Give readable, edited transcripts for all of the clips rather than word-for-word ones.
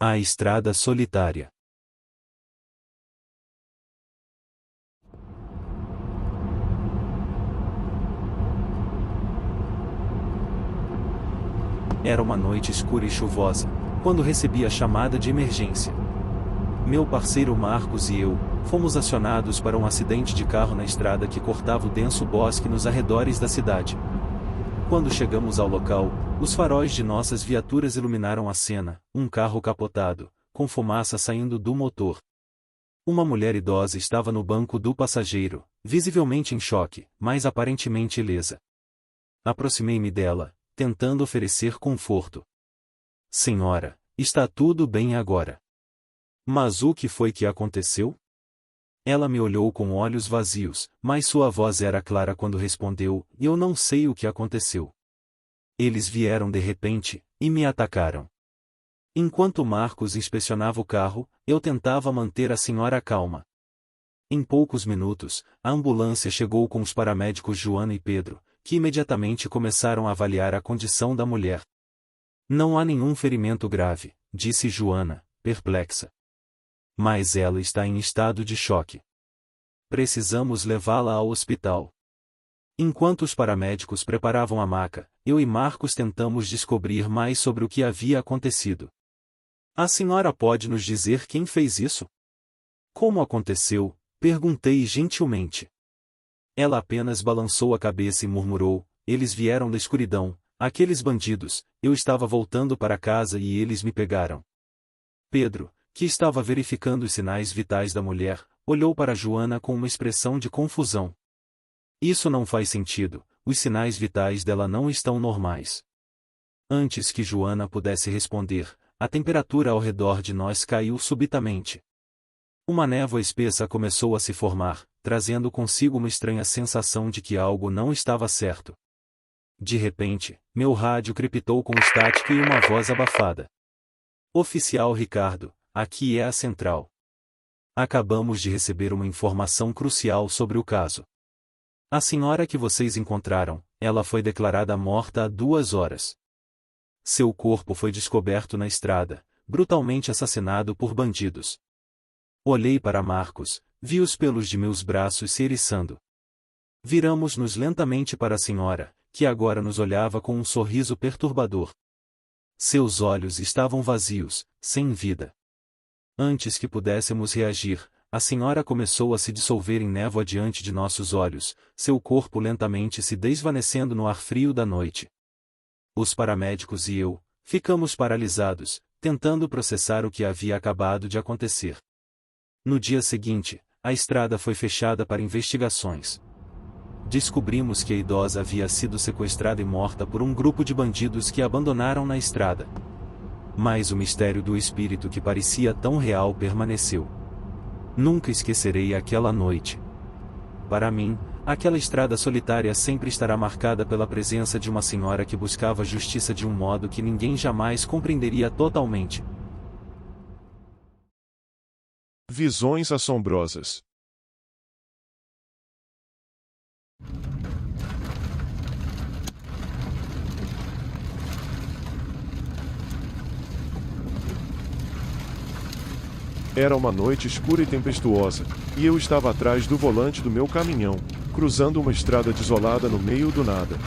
A estrada solitária. Era uma noite escura e chuvosa, quando recebi a chamada de emergência. Meu parceiro Marcos e eu fomos acionados para um acidente de carro na estrada que cortava o denso bosque nos arredores da cidade. Quando chegamos ao local, os faróis de nossas viaturas iluminaram a cena, um carro capotado, com fumaça saindo do motor. Uma mulher idosa estava no banco do passageiro, visivelmente em choque, mas aparentemente ilesa. Aproximei-me dela, tentando oferecer conforto. Senhora, está tudo bem agora. Mas o que foi que aconteceu? Ela me olhou com olhos vazios, mas sua voz era clara quando respondeu: eu não sei o que aconteceu. Eles vieram de repente, e me atacaram. Enquanto Marcos inspecionava o carro, eu tentava manter a senhora calma. Em poucos minutos, a ambulância chegou com os paramédicos Joana e Pedro, que imediatamente começaram a avaliar a condição da mulher. Não há nenhum ferimento grave, disse Joana, perplexa. Mas ela está em estado de choque. Precisamos levá-la ao hospital. Enquanto os paramédicos preparavam a maca, eu e Marcos tentamos descobrir mais sobre o que havia acontecido. A senhora pode nos dizer quem fez isso? Como aconteceu? Perguntei gentilmente. Ela apenas balançou a cabeça e murmurou: eles vieram da escuridão, aqueles bandidos, eu estava voltando para casa e eles me pegaram. Pedro, que estava verificando os sinais vitais da mulher, olhou para Joana com uma expressão de confusão. Isso não faz sentido, os sinais vitais dela não estão normais. Antes que Joana pudesse responder, a temperatura ao redor de nós caiu subitamente. Uma névoa espessa começou a se formar, trazendo consigo uma estranha sensação de que algo não estava certo. De repente, meu rádio crepitou com estática e uma voz abafada. Oficial Ricardo, aqui é a central. Acabamos de receber uma informação crucial sobre o caso. A senhora que vocês encontraram, ela foi declarada morta há 2 horas. Seu corpo foi descoberto na estrada, brutalmente assassinado por bandidos. Olhei para Marcos, vi os pelos de meus braços se eriçando. Viramos-nos lentamente para a senhora, que agora nos olhava com um sorriso perturbador. Seus olhos estavam vazios, sem vida. Antes que pudéssemos reagir, a senhora começou a se dissolver em névoa diante de nossos olhos, seu corpo lentamente se desvanecendo no ar frio da noite. Os paramédicos e eu ficamos paralisados, tentando processar o que havia acabado de acontecer. No dia seguinte, a estrada foi fechada para investigações. Descobrimos que a idosa havia sido sequestrada e morta por um grupo de bandidos que a abandonaram na estrada. Mas o mistério do espírito que parecia tão real permaneceu. Nunca esquecerei aquela noite. Para mim, aquela estrada solitária sempre estará marcada pela presença de uma senhora que buscava justiça de um modo que ninguém jamais compreenderia totalmente. Visões assombrosas. Era uma noite escura e tempestuosa, e eu estava atrás do volante do meu caminhão, cruzando uma estrada desolada no meio do nada.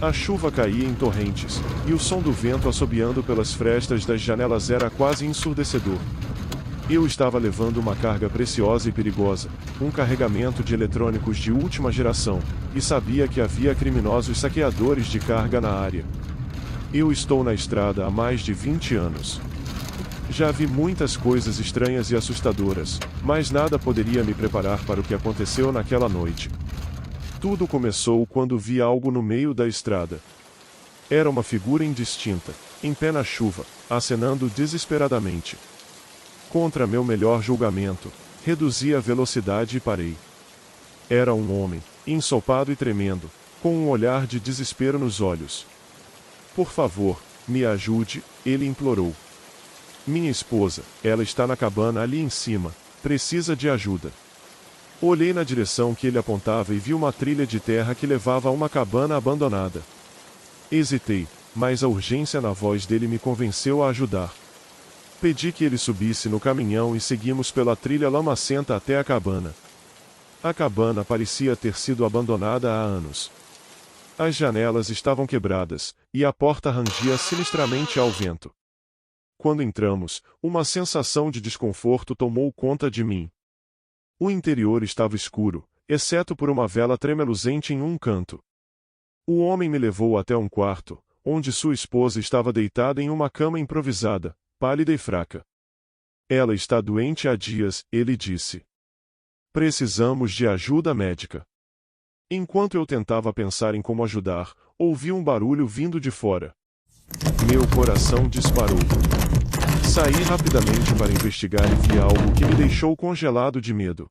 A chuva caía em torrentes, e o som do vento assobiando pelas frestas das janelas era quase ensurdecedor. Eu estava levando uma carga preciosa e perigosa, um carregamento de eletrônicos de última geração, e sabia que havia criminosos saqueadores de carga na área. Eu estou na estrada há mais de 20 anos. Já vi muitas coisas estranhas e assustadoras, mas nada poderia me preparar para o que aconteceu naquela noite. Tudo começou quando vi algo no meio da estrada. Era uma figura indistinta, em pé na chuva, acenando desesperadamente. Contra meu melhor julgamento, reduzi a velocidade e parei. Era um homem, ensopado e tremendo, com um olhar de desespero nos olhos. Por favor, me ajude, ele implorou. Minha esposa, ela está na cabana ali em cima, precisa de ajuda. Olhei na direção que ele apontava e vi uma trilha de terra que levava a uma cabana abandonada. Hesitei, mas a urgência na voz dele me convenceu a ajudar. Pedi que ele subisse no caminhão e seguimos pela trilha lamacenta até a cabana. A cabana parecia ter sido abandonada há anos. As janelas estavam quebradas, e a porta rangia sinistramente ao vento. Quando entramos, uma sensação de desconforto tomou conta de mim. O interior estava escuro, exceto por uma vela tremeluzente em um canto. O homem me levou até um quarto, onde sua esposa estava deitada em uma cama improvisada, pálida e fraca. Ela está doente há dias, ele disse. Precisamos de ajuda médica. Enquanto eu tentava pensar em como ajudar, ouvi um barulho vindo de fora. Meu coração disparou. Saí rapidamente para investigar e vi algo que me deixou congelado de medo.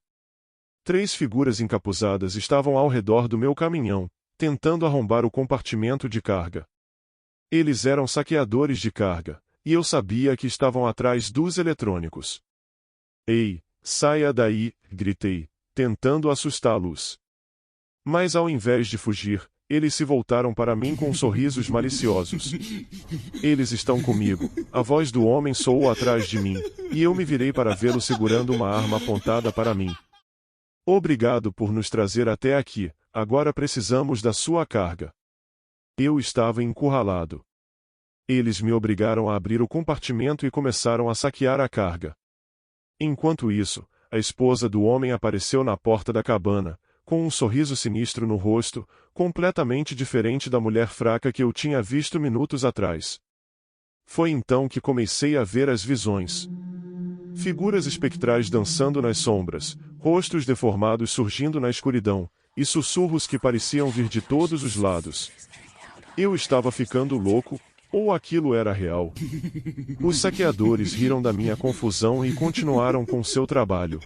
3 figuras encapuzadas estavam ao redor do meu caminhão, tentando arrombar o compartimento de carga. Eles eram saqueadores de carga, e eu sabia que estavam atrás dos eletrônicos. Ei, saia daí, gritei, tentando assustá-los. Mas ao invés de fugir, eles se voltaram para mim com sorrisos maliciosos. Eles estão comigo, a voz do homem soou atrás de mim, e eu me virei para vê-lo segurando uma arma apontada para mim. Obrigado por nos trazer até aqui, agora precisamos da sua carga. Eu estava encurralado. Eles me obrigaram a abrir o compartimento e começaram a saquear a carga. Enquanto isso, a esposa do homem apareceu na porta da cabana, com um sorriso sinistro no rosto, completamente diferente da mulher fraca que eu tinha visto minutos atrás. Foi então que comecei a ver as visões. Figuras espectrais dançando nas sombras, rostos deformados surgindo na escuridão, e sussurros que pareciam vir de todos os lados. Eu estava ficando louco, ou aquilo era real? Os saqueadores riram da minha confusão e continuaram com seu trabalho.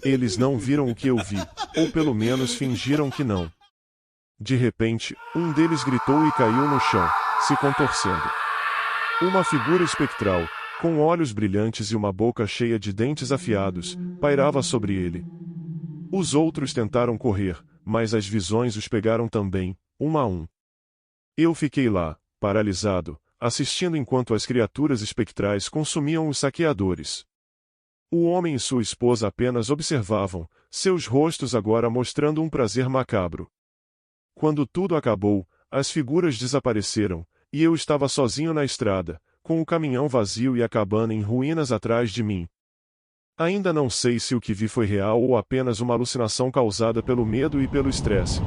Eles não viram o que eu vi, ou pelo menos fingiram que não. De repente, um deles gritou e caiu no chão, se contorcendo. Uma figura espectral, com olhos brilhantes e uma boca cheia de dentes afiados, pairava sobre ele. Os outros tentaram correr, mas as visões os pegaram também, um a um. Eu fiquei lá, paralisado, assistindo enquanto as criaturas espectrais consumiam os saqueadores. O homem e sua esposa apenas observavam, seus rostos agora mostrando um prazer macabro. Quando tudo acabou, as figuras desapareceram, e eu estava sozinho na estrada, com o caminhão vazio e a cabana em ruínas atrás de mim. Ainda não sei se o que vi foi real ou apenas uma alucinação causada pelo medo e pelo estresse.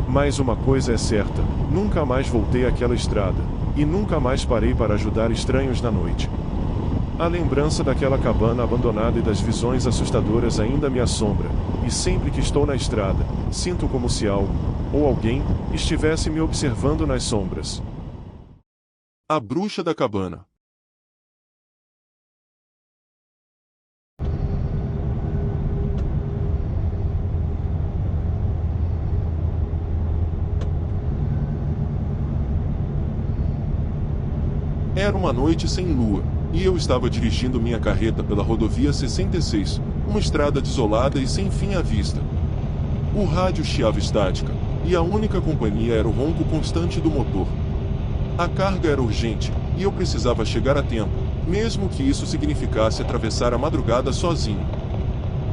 Mas uma coisa é certa, nunca mais voltei àquela estrada, e nunca mais parei para ajudar estranhos na noite. A lembrança daquela cabana abandonada e das visões assustadoras ainda me assombra, e sempre que estou na estrada, sinto como se algo, ou alguém, estivesse me observando nas sombras. A Bruxa da Cabana. Era uma noite sem lua, e eu estava dirigindo minha carreta pela rodovia 66, uma estrada desolada e sem fim à vista. O rádio chiava estática, e a única companhia era o ronco constante do motor. A carga era urgente, e eu precisava chegar a tempo, mesmo que isso significasse atravessar a madrugada sozinho.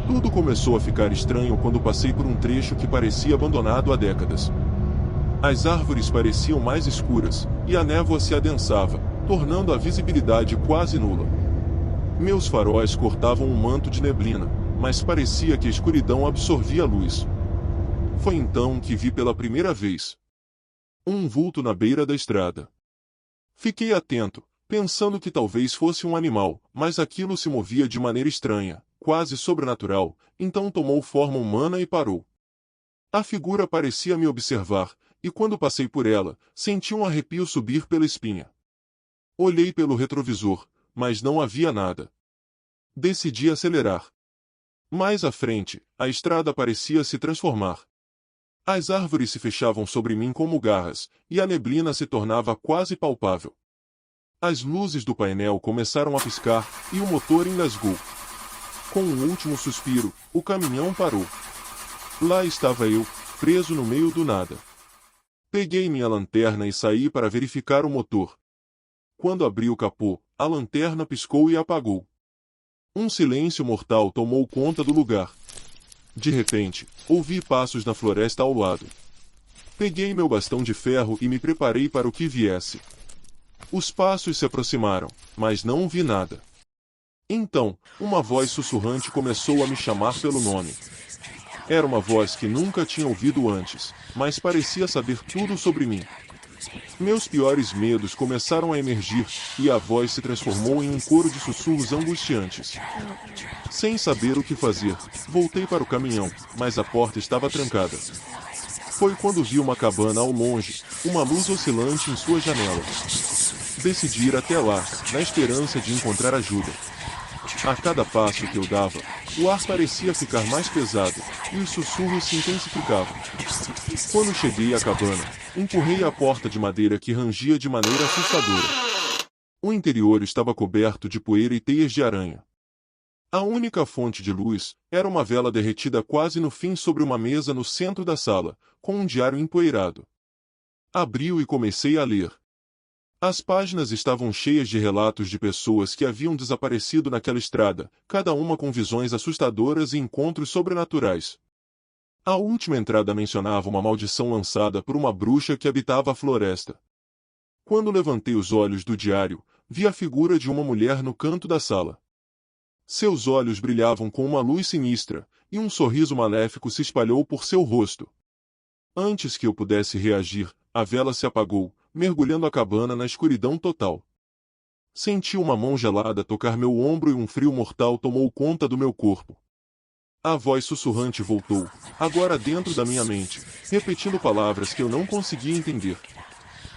Tudo começou a ficar estranho quando passei por um trecho que parecia abandonado há décadas. As árvores pareciam mais escuras, e a névoa se adensava, tornando a visibilidade quase nula. Meus faróis cortavam um manto de neblina, mas parecia que a escuridão absorvia a luz. Foi então que vi pela primeira vez um vulto na beira da estrada. Fiquei atento, pensando que talvez fosse um animal, mas aquilo se movia de maneira estranha, quase sobrenatural, então tomou forma humana e parou. A figura parecia me observar, e quando passei por ela, senti um arrepio subir pela espinha. Olhei pelo retrovisor, mas não havia nada. Decidi acelerar. Mais à frente, a estrada parecia se transformar. As árvores se fechavam sobre mim como garras, e a neblina se tornava quase palpável. As luzes do painel começaram a piscar, e o motor engasgou. Com um último suspiro, o caminhão parou. Lá estava eu, preso no meio do nada. Peguei minha lanterna e saí para verificar o motor. Quando abri o capô, a lanterna piscou e apagou. Um silêncio mortal tomou conta do lugar. De repente, ouvi passos na floresta ao lado. Peguei meu bastão de ferro e me preparei para o que viesse. Os passos se aproximaram, mas não vi nada. Então, uma voz sussurrante começou a me chamar pelo nome. Era uma voz que nunca tinha ouvido antes, mas parecia saber tudo sobre mim. Meus piores medos começaram a emergir, e a voz se transformou em um coro de sussurros angustiantes. Sem saber o que fazer, voltei para o caminhão, mas a porta estava trancada. Foi quando vi uma cabana ao longe, uma luz oscilante em sua janela. Decidi ir até lá, na esperança de encontrar ajuda. A cada passo que eu dava, o ar parecia ficar mais pesado, e os sussurros se intensificavam. Quando cheguei à cabana, empurrei a porta de madeira que rangia de maneira assustadora. O interior estava coberto de poeira e teias de aranha. A única fonte de luz era uma vela derretida quase no fim sobre uma mesa no centro da sala, com um diário empoeirado. Abri-o e comecei a ler. As páginas estavam cheias de relatos de pessoas que haviam desaparecido naquela estrada, cada uma com visões assustadoras e encontros sobrenaturais. A última entrada mencionava uma maldição lançada por uma bruxa que habitava a floresta. Quando levantei os olhos do diário, vi a figura de uma mulher no canto da sala. Seus olhos brilhavam com uma luz sinistra, e um sorriso maléfico se espalhou por seu rosto. Antes que eu pudesse reagir, a vela se apagou, mergulhando a cabana na escuridão total. Senti uma mão gelada tocar meu ombro e um frio mortal tomou conta do meu corpo. A voz sussurrante voltou, agora dentro da minha mente, repetindo palavras que eu não conseguia entender.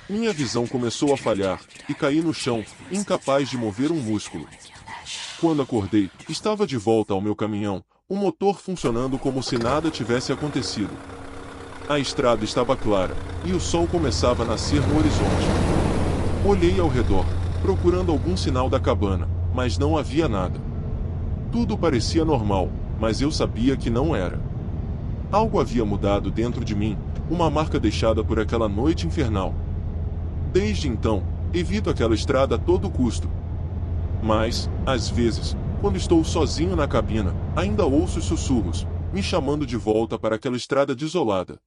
Minha visão começou a falhar, e caí no chão, incapaz de mover um músculo. Quando acordei, estava de volta ao meu caminhão, o motor funcionando como se nada tivesse acontecido. A estrada estava clara, e o sol começava a nascer no horizonte. Olhei ao redor, procurando algum sinal da cabana, mas não havia nada. Tudo parecia normal, mas eu sabia que não era. Algo havia mudado dentro de mim, uma marca deixada por aquela noite infernal. Desde então, evito aquela estrada a todo custo. Mas, às vezes, quando estou sozinho na cabina, ainda ouço os sussurros, me chamando de volta para aquela estrada desolada.